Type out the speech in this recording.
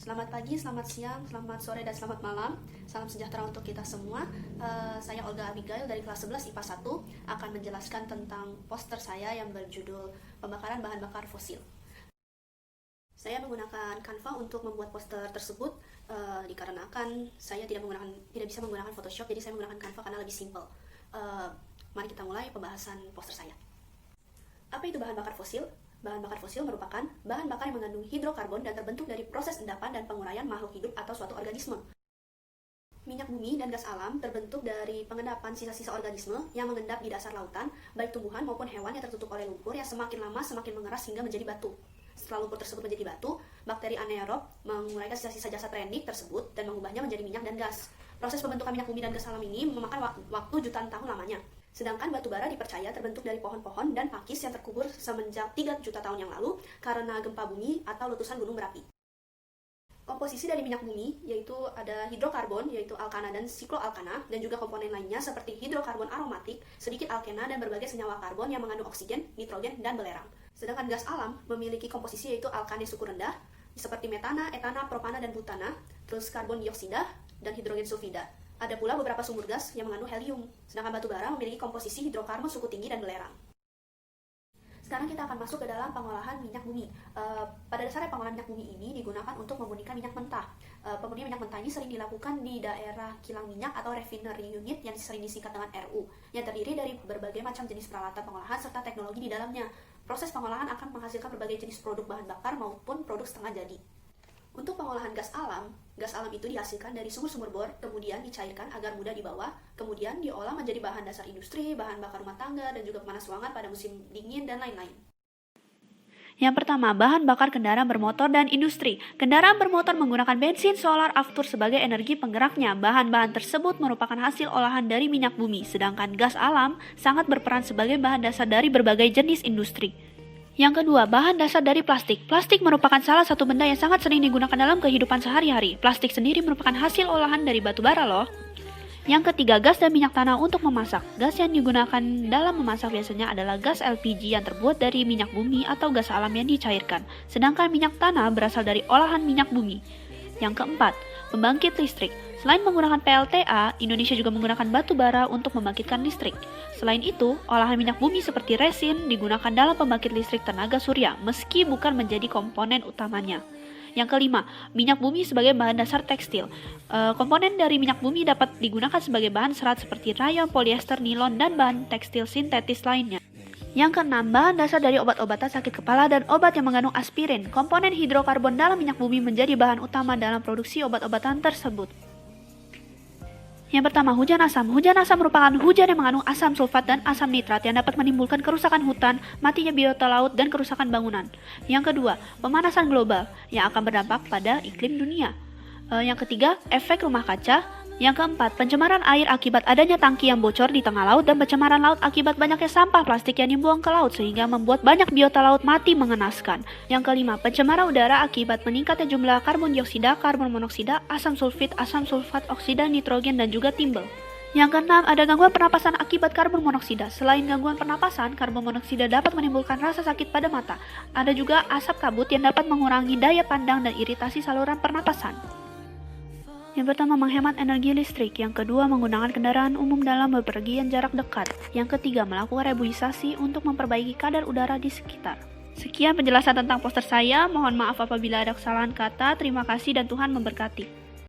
Selamat pagi, selamat siang, selamat sore, dan selamat malam. Salam sejahtera untuk kita semua. Saya Olga Abigail dari kelas 11 IPA 1 akan menjelaskan tentang poster saya yang berjudul Pembakaran Bahan Bakar Fosil. Saya menggunakan Canva untuk membuat poster tersebut dikarenakan saya tidak bisa menggunakan Photoshop, jadi saya menggunakan Canva karena lebih simple. Mari kita mulai pembahasan poster saya. Apa itu bahan bakar fosil? Bahan bakar fosil merupakan bahan bakar yang mengandung hidrokarbon dan terbentuk dari proses endapan dan penguraian makhluk hidup atau suatu organisme. Minyak bumi dan gas alam terbentuk dari pengendapan sisa-sisa organisme yang mengendap di dasar lautan, baik tumbuhan maupun hewan yang tertutup oleh lumpur yang semakin lama semakin mengeras hingga menjadi batu. Setelah lumpur tersebut menjadi batu, bakteri anaerob menguraikan sisa-sisa jasad rendik tersebut dan mengubahnya menjadi minyak dan gas. Proses pembentukan minyak bumi dan gas alam ini memakan waktu jutaan tahun lamanya. Sedangkan batu bara dipercaya terbentuk dari pohon-pohon dan pakis yang terkubur semenjak 3 juta tahun yang lalu karena gempa bumi atau letusan gunung berapi. Komposisi dari minyak bumi yaitu ada hidrokarbon yaitu alkana dan sikloalkana, dan juga komponen lainnya seperti hidrokarbon aromatik, sedikit alkena, dan berbagai senyawa karbon yang mengandung oksigen, nitrogen, dan belerang. Sedangkan gas alam memiliki komposisi yaitu alkane suku rendah seperti metana, etana, propana, dan butana, terus karbon dioksida dan hidrogen sulfida. Ada pula beberapa sumber gas yang mengandung helium, sedangkan batu bara memiliki komposisi hidrokarbon suku tinggi dan belerang. Sekarang kita akan masuk ke dalam pengolahan minyak bumi. Pada dasarnya pengolahan minyak bumi ini digunakan untuk memurnikan minyak mentah. Pemurnian minyak mentah ini sering dilakukan di daerah kilang minyak atau refinery unit yang sering disingkat dengan RU, yang terdiri dari berbagai macam jenis peralatan pengolahan serta teknologi di dalamnya. Proses pengolahan akan menghasilkan berbagai jenis produk bahan bakar maupun produk setengah jadi. Untuk pengolahan gas alam itu dihasilkan dari sumur-sumur bor, kemudian dicairkan agar mudah dibawa, kemudian diolah menjadi bahan dasar industri, bahan bakar rumah tangga, dan juga pemanas ruangan pada musim dingin, dan lain-lain. Yang pertama, bahan bakar kendaraan bermotor dan industri. Kendaraan bermotor menggunakan bensin, solar, aftur sebagai energi penggeraknya. Bahan-bahan tersebut merupakan hasil olahan dari minyak bumi, sedangkan gas alam sangat berperan sebagai bahan dasar dari berbagai jenis industri. Yang kedua, bahan dasar dari plastik. Plastik merupakan salah satu benda yang sangat sering digunakan dalam kehidupan sehari-hari. Plastik sendiri merupakan hasil olahan dari batu bara loh. Yang ketiga, gas dan minyak tanah untuk memasak. Gas yang digunakan dalam memasak biasanya adalah gas LPG yang terbuat dari minyak bumi atau gas alam yang dicairkan. Sedangkan minyak tanah berasal dari olahan minyak bumi. Yang keempat, pembangkit listrik. Selain menggunakan PLTA, Indonesia juga menggunakan batu bara untuk membangkitkan listrik. Selain itu, olahan minyak bumi seperti resin digunakan dalam pembangkit listrik tenaga surya, meski bukan menjadi komponen utamanya. Yang kelima, minyak bumi sebagai bahan dasar tekstil. Komponen dari minyak bumi dapat digunakan sebagai bahan serat seperti rayon, polyester, nilon, dan bahan tekstil sintetis lainnya. Yang keenam, bahan dasar dari obat-obatan sakit kepala dan obat yang mengandung aspirin. Komponen hidrokarbon dalam minyak bumi menjadi bahan utama dalam produksi obat-obatan tersebut. Yang pertama, hujan asam. Hujan asam merupakan hujan yang mengandung asam sulfat dan asam nitrat yang dapat menimbulkan kerusakan hutan, matinya biota laut, dan kerusakan bangunan. Yang kedua, pemanasan global yang akan berdampak pada iklim dunia. Yang ketiga, efek rumah kaca. Yang keempat, pencemaran air akibat adanya tangki yang bocor di tengah laut dan pencemaran laut akibat banyaknya sampah plastik yang dibuang ke laut sehingga membuat banyak biota laut mati mengenaskan. Yang kelima, pencemaran udara akibat meningkatnya jumlah karbon dioksida, karbon monoksida, asam sulfit, asam sulfat, oksida nitrogen, dan juga timbul. Yang keenam, ada gangguan pernapasan akibat karbon monoksida. Selain gangguan pernapasan, karbon monoksida dapat menimbulkan rasa sakit pada mata. Ada juga asap kabut yang dapat mengurangi daya pandang dan iritasi saluran pernapasan. Yang pertama, menghemat energi listrik. Yang kedua, menggunakan kendaraan umum dalam bepergian jarak dekat. Yang ketiga, melakukan reboisasi untuk memperbaiki kadar udara di sekitar. Sekian penjelasan tentang poster saya. Mohon maaf apabila ada kesalahan kata. Terima kasih dan Tuhan memberkati.